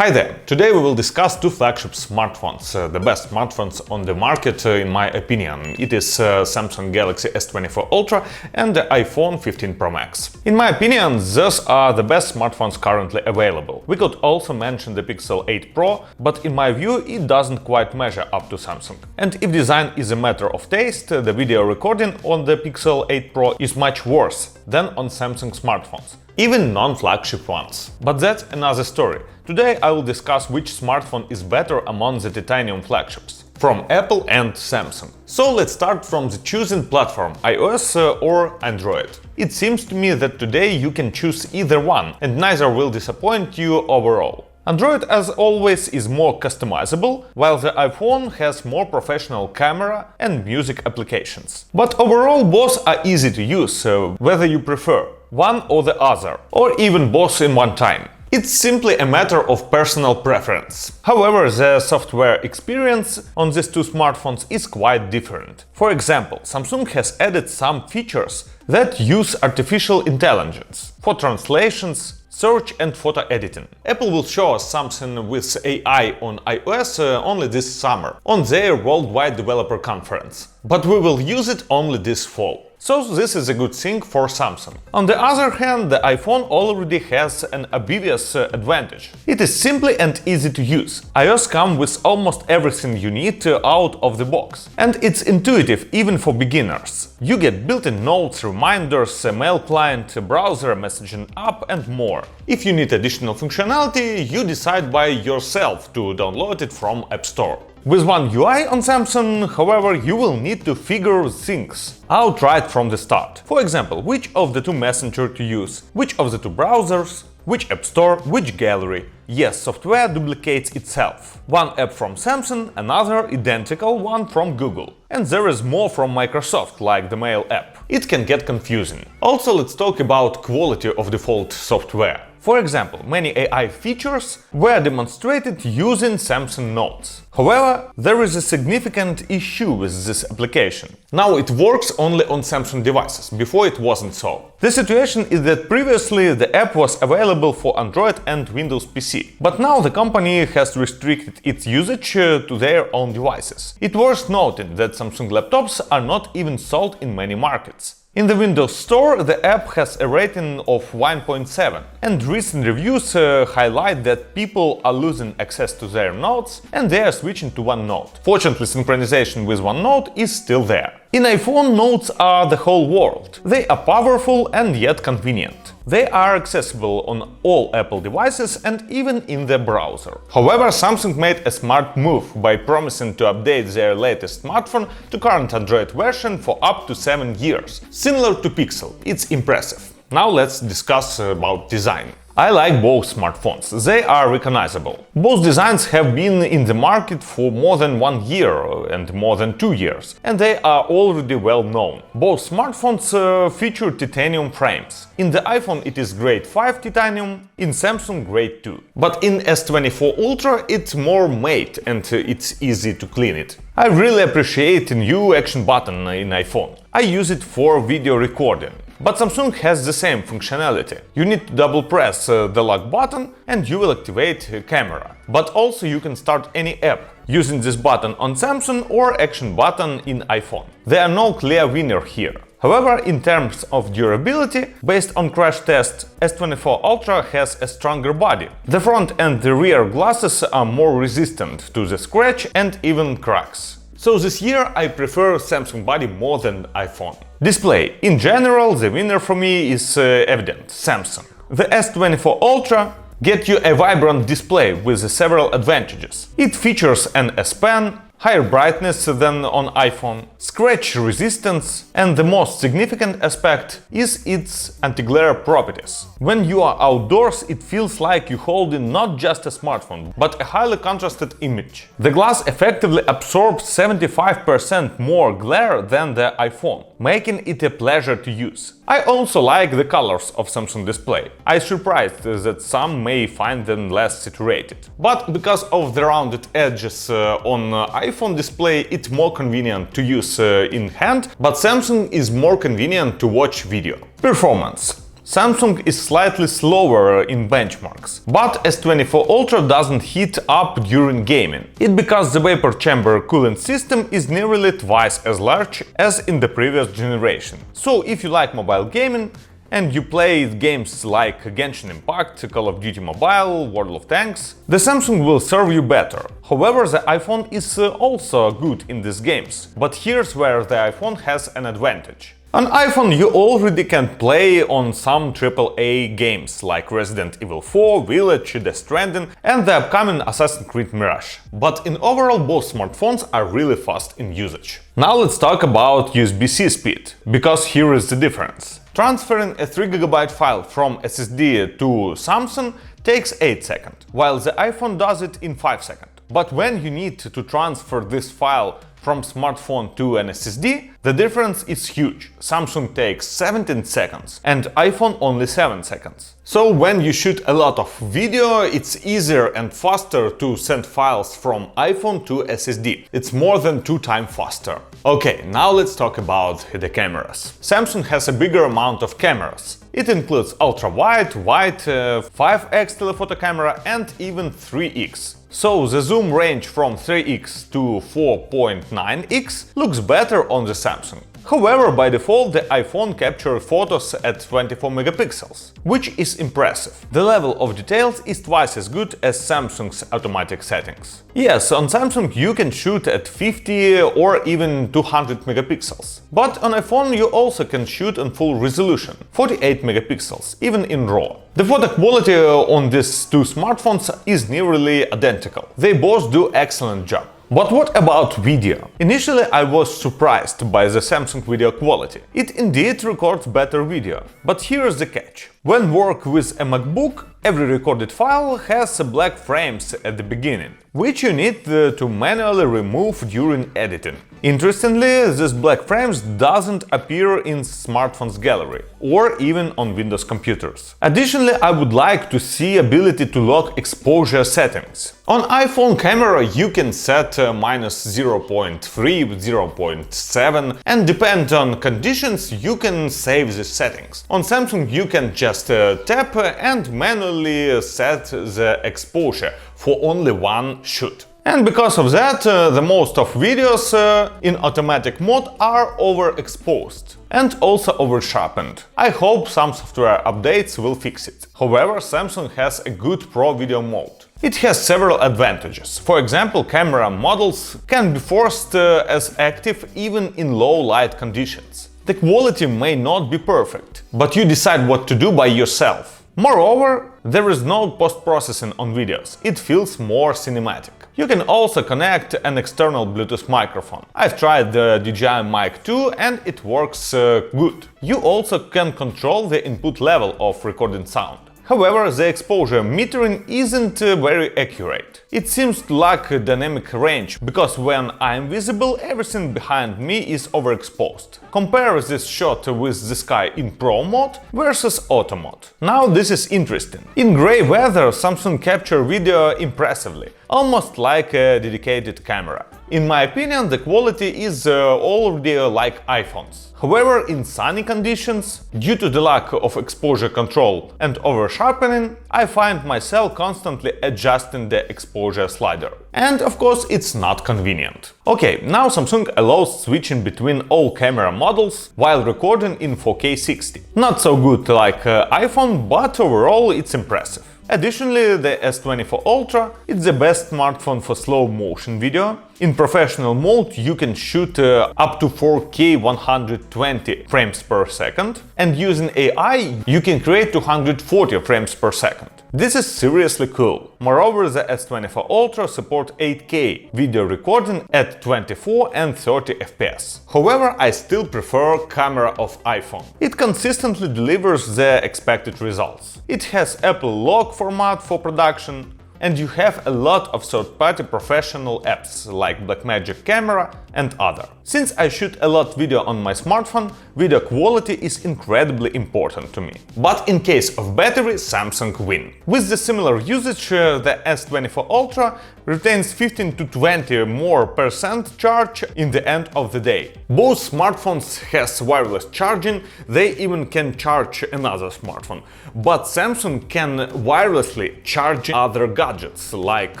Hi there! Today we will discuss two flagship smartphones, the best smartphones on the market in my opinion. It is Samsung Galaxy S24 Ultra and the iPhone 15 Pro Max. In my opinion, those are the best smartphones currently available. We could also mention the Pixel 8 Pro, but in my view it doesn't quite measure up to Samsung. And if design is a matter of taste, the video recording on the Pixel 8 Pro is much worse than on Samsung smartphones, even non-flagship ones. But that's another story. Today I will discuss which smartphone is better among the titanium flagships, from Apple and Samsung. So let's start from the choosing platform, iOS or Android. It seems to me that today you can choose either one, and neither will disappoint you overall. Android, as always, is more customizable, while the iPhone has more professional camera and music applications. But overall both are easy to use, whether you prefer one or the other, or even both in one time. It's simply a matter of personal preference. However, the software experience on these two smartphones is quite different. For example, Samsung has added some features that use artificial intelligence for translations, search and photo editing. Apple will show us something with AI on iOS only this summer, on their Worldwide Developer Conference. But we will use it only this fall. So this is a good thing for Samsung. On the other hand, the iPhone already has an obvious advantage. It is simply and easy to use. iOS comes with almost everything you need out of the box. And it's intuitive even for beginners. You get built-in notes, reminders, a mail client, a browser, a messaging app and more. If you need additional functionality, you decide by yourself to download it from App Store. With One UI on Samsung, however, you will need to figure things out right from the start. For example, which of the two Messenger to use, which of the two browsers, which App Store, which gallery. Yes, software duplicates itself. One app from Samsung, another identical one from Google. And there is more from Microsoft, like the Mail app. It can get confusing. Also, let's talk about quality of default software. For example, many AI features were demonstrated using Samsung Notes. However, there is a significant issue with this application. Now it works only on Samsung devices, before it wasn't so. The situation is that previously the app was available for Android and Windows PC, but now the company has restricted its usage to their own devices. It's worth noting that Samsung laptops are not even sold in many markets. In the Windows Store, the app has a rating of 1.7, and recent reviews highlight that people are losing access to their notes and they are switching to OneNote. Fortunately, synchronization with OneNote is still there. In iPhone, notes are the whole world. They are powerful and yet convenient. They are accessible on all Apple devices and even in the browser. However, Samsung made a smart move by promising to update their latest smartphone to current Android version for up to 7 years. Similar to Pixel, it's impressive. Now let's discuss about design. I like both smartphones, they are recognizable. Both designs have been in the market for more than 1 year and more than 2 years, and they are already well known. Both smartphones feature titanium frames. In the iPhone it is grade 5 titanium, in Samsung grade 2. But in S24 Ultra it's more matte and it's easy to clean it. I really appreciate the new action button in iPhone. I use it for video recording. But Samsung has the same functionality. You need to double press the lock button and you will activate camera. But also you can start any app using this button on Samsung or action button in iPhone. There are no clear winner here. However, in terms of durability, based on crash test, S24 Ultra has a stronger body. The front and the rear glasses are more resistant to the scratch and even cracks. So this year I prefer Samsung body more than iPhone. Display. In general, the winner for me is evident, Samsung. The S24 Ultra gets you a vibrant display with several advantages. It features an S Pen, higher brightness than on iPhone, scratch resistance, and the most significant aspect is its anti-glare properties. When you are outdoors, it feels like you're holding not just a smartphone, but a highly contrasted image. The glass effectively absorbs 75% more glare than the iPhone, making it a pleasure to use. I also like the colors of Samsung display. I'm surprised that some may find them less saturated. But because of the rounded edges on iPhone display, it's more convenient to use in hand, but Samsung is more convenient to watch video. Performance. Samsung is slightly slower in benchmarks, but S24 Ultra doesn't heat up during gaming. It's because the vapor chamber cooling system is nearly twice as large as in the previous generation. So if you like mobile gaming, and you play games like Genshin Impact, Call of Duty Mobile, World of Tanks, the Samsung will serve you better. However, the iPhone is also good in these games, but here's where the iPhone has an advantage. On iPhone you already can play on some AAA games like Resident Evil 4, Village, Death Stranding and the upcoming Assassin's Creed Mirage. But in overall both smartphones are really fast in usage. Now let's talk about USB-C speed, because here is the difference. Transferring a 3GB file from SSD to Samsung takes 8 seconds, while the iPhone does it in 5 seconds. But when you need to transfer this file from smartphone to an SSD, the difference is huge. Samsung takes 17 seconds and iPhone only 7 seconds. So when you shoot a lot of video, it's easier and faster to send files from iPhone to SSD. It's more than 2 times faster. Okay, now let's talk about the cameras. Samsung has a bigger amount of cameras. It includes ultra-wide, wide, 5x telephoto camera and even 3x. So the zoom range from 3x to 4.9x looks better on the Samsung. However, by default the iPhone captures photos at 24 megapixels, which is impressive. The level of details is twice as good as Samsung's automatic settings. Yes, on Samsung you can shoot at 50 or even 200 megapixels. But on iPhone you also can shoot on full resolution, 48 megapixels, even in RAW. The photo quality on these two smartphones is nearly identical. They both do excellent job. But what about video? Initially I was surprised by the Samsung video quality. It indeed records better video. But here's the catch. When work with a MacBook, every recorded file has black frames at the beginning, which you need to manually remove during editing. Interestingly, this black frames doesn't appear in smartphone's gallery or even on Windows computers. Additionally, I would like to see ability to lock exposure settings. On iPhone camera you can set -0.3, 0.7 and depend on conditions you can save the settings. On Samsung you can just tap and manually set the exposure for only one shoot. And because of that, the most of videos in automatic mode are overexposed and also oversharpened. I hope some software updates will fix it. However, Samsung has a good Pro video mode. It has several advantages. For example, camera models can be forced as active even in low light conditions. The quality may not be perfect, but you decide what to do by yourself. Moreover, there is no post-processing on videos, it feels more cinematic. You can also connect an external Bluetooth microphone. I've tried the DJI Mic 2 and it works good. You also can control the input level of recording sound. However, the exposure metering isn't very accurate. It seems to lack a dynamic range, because when I'm visible, everything behind me is overexposed. Compare this shot with the sky in Pro mode versus Auto mode. Now this is interesting. In grey weather, Samsung captures video impressively, almost like a dedicated camera. In my opinion, the quality is already like iPhone's. However, in sunny conditions, due to the lack of exposure control and over-sharpening, I find myself constantly adjusting the exposure slider. And of course, it's not convenient. Okay, now Samsung allows switching between all camera models while recording in 4K 60. Not so good like iPhone, but overall it's impressive. Additionally, the S24 Ultra is the best smartphone for slow motion video. In professional mode you can shoot up to 4K 120 frames per second, and using AI you can create 240 frames per second. This is seriously cool. Moreover, the S24 Ultra supports 8K video recording at 24 and 30 FPS. However, I still prefer camera of iPhone. It consistently delivers the expected results. It has Apple log format for production, and you have a lot of third-party professional apps like Blackmagic Camera and other. Since I shoot a lot video on my smartphone, video quality is incredibly important to me. But in case of battery, Samsung win. With the similar usage, the S24 Ultra retains 15 to 20 more % charge in the end of the day. Both smartphones has wireless charging, they even can charge another smartphone. But Samsung can wirelessly charge other gadgets like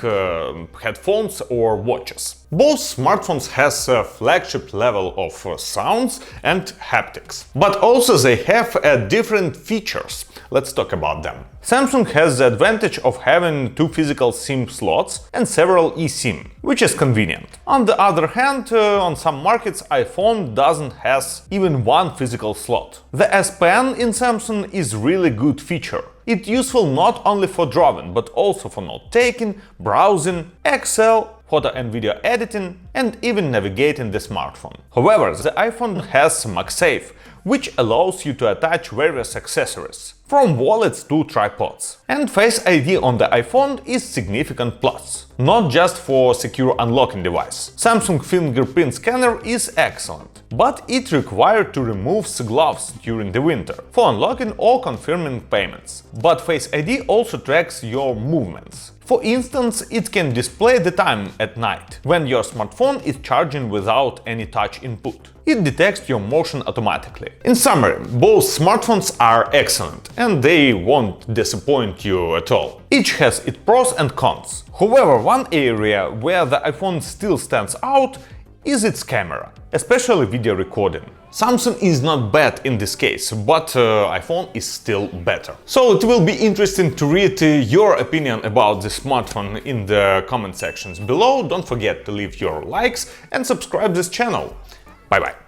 headphones or watches. Both smartphones has a flagship level of sounds and haptics, but also they have different features. Let's talk about them. Samsung has the advantage of having 2 physical SIM slots and several eSIM, which is convenient. On the other hand, on some markets iPhone doesn't has even 1 physical slot. The S Pen in Samsung is really good feature. It's useful not only for drawing, but also for note-taking, browsing, Excel, photo and video editing, and even navigating the smartphone. However, the iPhone has MagSafe, which allows you to attach various accessories, from wallets to tripods. And Face ID on the iPhone is significant plus, not just for secure unlocking device. Samsung fingerprint scanner is excellent, but it required to remove gloves during the winter for unlocking or confirming payments. But Face ID also tracks your movements. For instance, it can display the time at night, when your smartphone is charging without any touch input. It detects your motion automatically. In summary, both smartphones are excellent, and they won't disappoint you at all. Each has its pros and cons. However, one area where the iPhone still stands out is its camera, especially video recording. Samsung is not bad in this case, but iPhone is still better. So it will be interesting to read your opinion about the smartphone in the comment sections below. Don't forget to leave your likes and subscribe this channel. Bye bye.